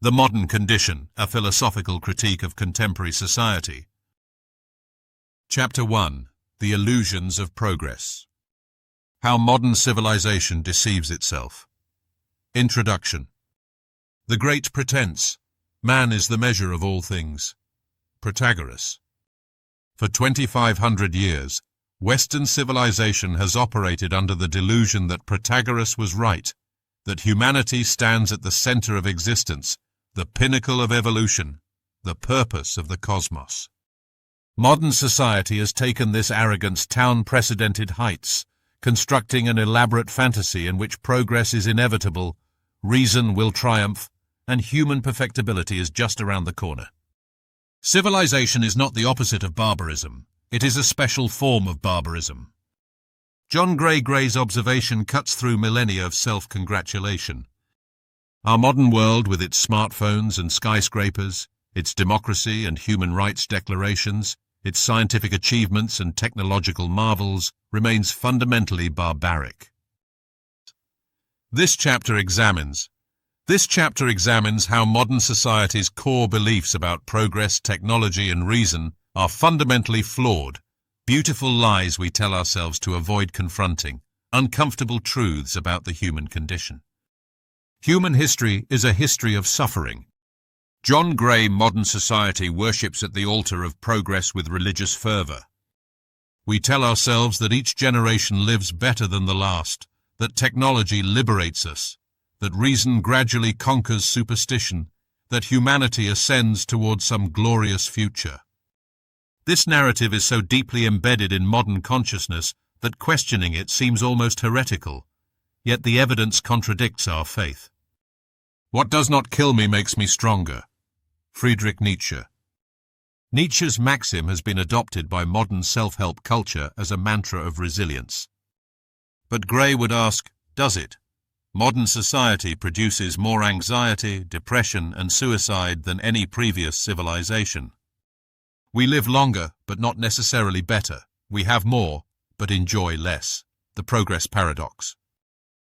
The Modern Condition, a philosophical critique of contemporary society. Chapter 1. The Illusions of Progress. How Modern Civilization Deceives Itself. Introduction. The Great Pretense. Man is the measure of all things. Protagoras. For 2,500 years, Western civilization has operated under the delusion that Protagoras was right, that humanity stands at the center of existence, the pinnacle of evolution, the purpose of the cosmos. Modern society has taken this arrogance to unprecedented heights, constructing an elaborate fantasy in which progress is inevitable, reason will triumph, and human perfectibility is just around the corner. Civilization is not the opposite of barbarism. It is a special form of barbarism. John Gray's observation cuts through millennia of self-congratulation. Our modern world, with its smartphones and skyscrapers, its democracy and human rights declarations, its scientific achievements and technological marvels, remains fundamentally barbaric. This chapter examines how modern society's core beliefs about progress, technology, and reason are fundamentally flawed, beautiful lies we tell ourselves to avoid confronting, uncomfortable truths about the human condition. Human history is a history of suffering. John Gray, modern society worships at the altar of progress with religious fervor. We tell ourselves that each generation lives better than the last, that technology liberates us, that reason gradually conquers superstition, that humanity ascends toward some glorious future. This narrative is so deeply embedded in modern consciousness that questioning it seems almost heretical, yet the evidence contradicts our faith. What does not kill me makes me stronger. Friedrich Nietzsche. Nietzsche's maxim has been adopted by modern self-help culture as a mantra of resilience. But Gray would ask, does it? Modern society produces more anxiety, depression, and suicide than any previous civilization. We live longer, but not necessarily better. We have more, but enjoy less. The progress paradox.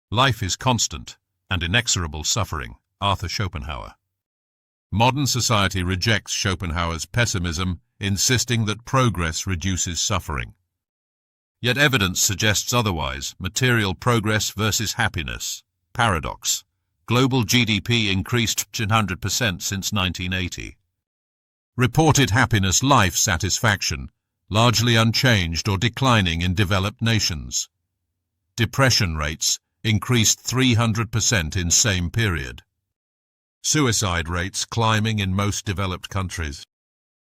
Life is constant and inexorable suffering. Arthur Schopenhauer. Modern society rejects Schopenhauer's pessimism, insisting that progress reduces suffering. Yet evidence suggests otherwise. Material progress versus happiness. Paradox. Global GDP increased 100% since 1980. Reported happiness, life satisfaction, largely unchanged or declining in developed nations. Depression rates increased 300% in same period. Suicide rates climbing in most developed countries.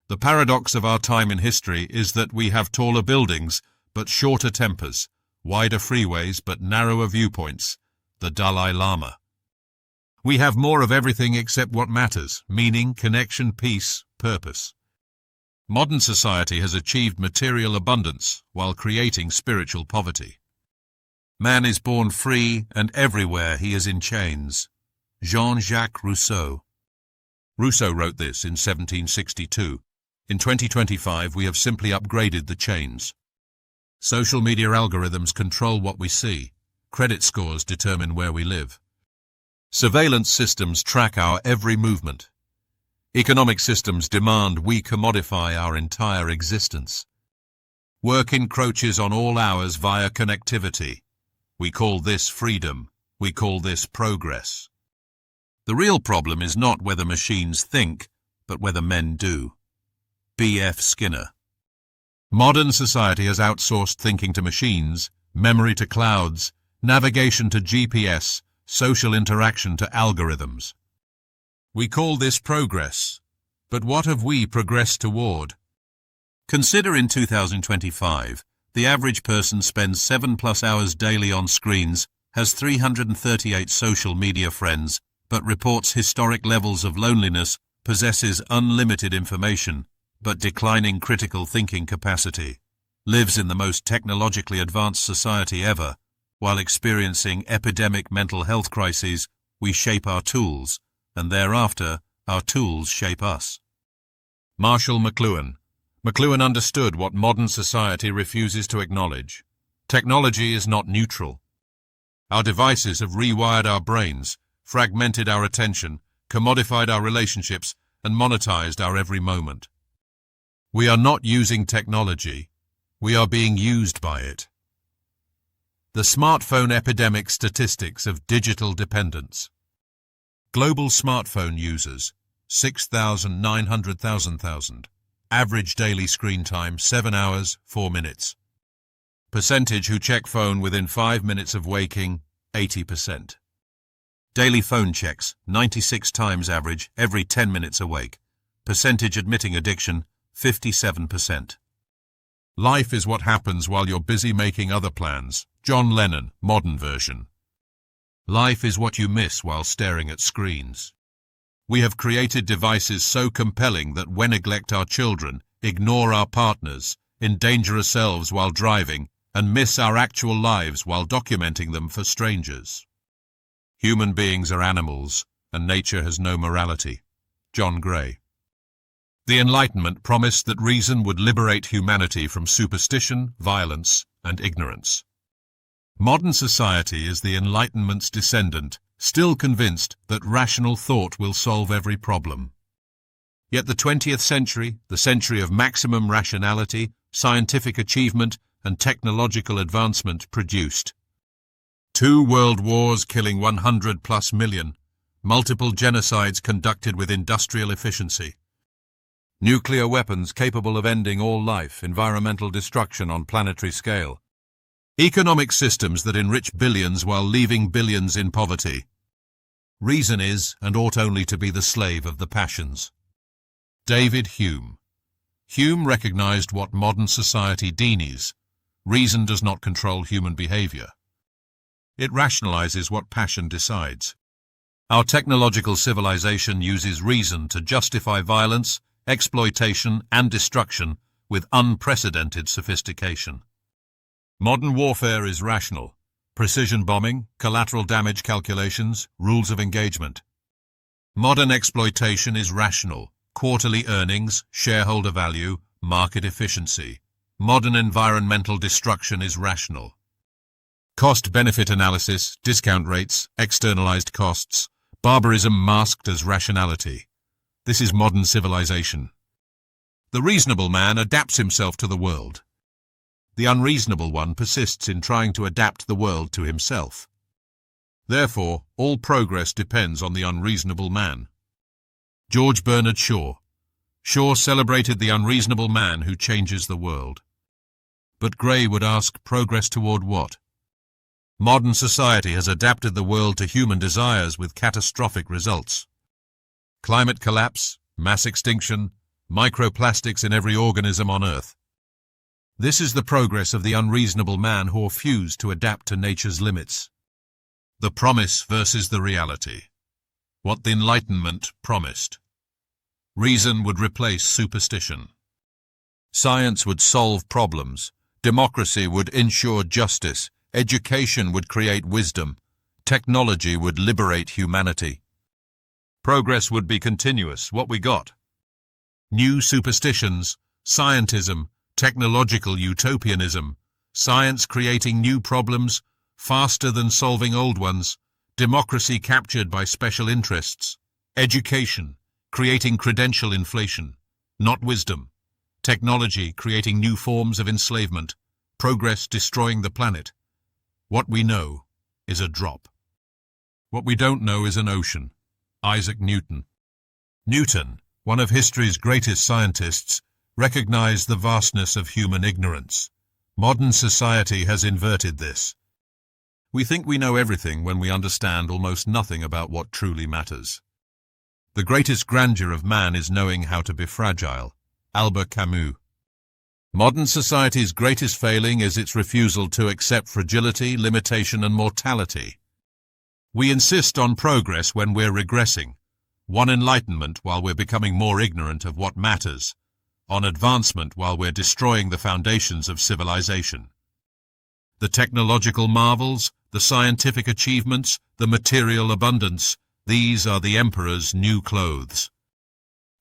The paradox of our time in history is that we have taller buildings but shorter tempers, wider freeways but narrower viewpoints. The Dalai Lama. We have more of everything except what matters: meaning, connection, peace, purpose. Modern society has achieved material abundance while creating spiritual poverty. Man is born free, and everywhere he is in chains. Jean-Jacques Rousseau. Rousseau wrote this in 1762. In 2025, we have simply upgraded the chains. Social media algorithms control what we see. Credit scores determine where we live. Surveillance systems track our every movement. Economic systems demand we commodify our entire existence. Work encroaches on all hours via connectivity. We call this freedom. We call this progress. The real problem is not whether machines think, but whether men do. B.F. Skinner. Modern society has outsourced thinking to machines, memory to clouds, navigation to GPS, social interaction to algorithms. We call this progress, but what have we progressed toward? Consider in 2025, the average person spends 7+ hours daily on screens, has 338 social media friends, but reports historic levels of loneliness, possesses unlimited information, but declining critical thinking capacity, lives in the most technologically advanced society ever. While experiencing epidemic mental health crises, we shape our tools, and thereafter, our tools shape us. Marshall McLuhan. McLuhan understood what modern society refuses to acknowledge. Technology is not neutral. Our devices have rewired our brains, fragmented our attention, commodified our relationships, and monetized our every moment. We are not using technology, we are being used by it. The smartphone epidemic statistics of digital dependence. Global smartphone users, 6,900,000. Average daily screen time, 7 hours, 4 minutes. Percentage who check phone within 5 minutes of waking, 80%. Daily phone checks, 96 times average, every 10 minutes awake. Percentage admitting addiction, 57%. Life is what happens while you're busy making other plans. John Lennon, modern version. Life is what you miss while staring at screens. We have created devices so compelling that we neglect our children, ignore our partners, endanger ourselves while driving, and miss our actual lives while documenting them for strangers. Human beings are animals, and nature has no morality. John Gray. The Enlightenment promised that reason would liberate humanity from superstition, violence, and ignorance. Modern society is the Enlightenment's descendant, still convinced that rational thought will solve every problem. Yet the 20th century, the century of maximum rationality, scientific achievement, and technological advancement produced 2 world wars killing 100+ million, multiple genocides conducted with industrial efficiency, nuclear weapons capable of ending all life, environmental destruction on planetary scale, economic systems that enrich billions while leaving billions in poverty. Reason is, and ought only to be, the slave of the passions. David Hume. Hume recognized what modern society denies. Reason does not control human behavior. It rationalizes what passion decides. Our technological civilization uses reason to justify violence, exploitation, and destruction with unprecedented sophistication. Modern warfare is rational. Precision bombing, collateral damage calculations, rules of engagement. Modern exploitation is rational. Quarterly earnings, shareholder value, market efficiency. Modern environmental destruction is rational. Cost-benefit analysis, discount rates, externalized costs, barbarism masked as rationality. This is modern civilization. The reasonable man adapts himself to the world. The unreasonable one persists in trying to adapt the world to himself. Therefore, all progress depends on the unreasonable man. George Bernard Shaw. Shaw celebrated the unreasonable man who changes the world. But Gray would ask, progress toward what? Modern society has adapted the world to human desires with catastrophic results. Climate collapse, mass extinction, microplastics in every organism on Earth. This is the progress of the unreasonable man who refused to adapt to nature's limits. The promise versus the reality. What the Enlightenment promised. Reason would replace superstition. Science would solve problems. Democracy would ensure justice. Education would create wisdom. Technology would liberate humanity. Progress would be continuous. What we got? New superstitions, scientism, technological utopianism, science creating new problems, faster than solving old ones, democracy captured by special interests, education, creating credential inflation, not wisdom, technology creating new forms of enslavement, progress destroying the planet. What we know is a drop. What we don't know is an ocean. Isaac Newton. Newton, one of history's greatest scientists, recognized the vastness of human ignorance. Modern society has inverted this. We think we know everything when we understand almost nothing about what truly matters. The greatest grandeur of man is knowing how to be fragile. Albert Camus. Modern society's greatest failing is its refusal to accept fragility, limitation, and mortality. We insist on progress when we're regressing, on enlightenment while we're becoming more ignorant of what matters, on advancement while we're destroying the foundations of civilization. The technological marvels, the scientific achievements, the material abundance, these are the emperor's new clothes.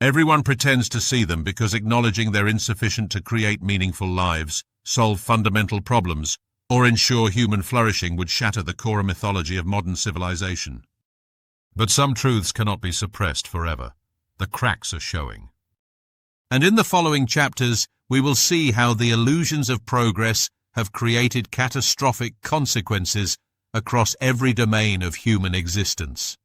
Everyone pretends to see them because acknowledging they're insufficient to create meaningful lives, solve fundamental problems, or ensure human flourishing would shatter the core mythology of modern civilization. But some truths cannot be suppressed forever. The cracks are showing. And in the following chapters, we will see how the illusions of progress have created catastrophic consequences across every domain of human existence.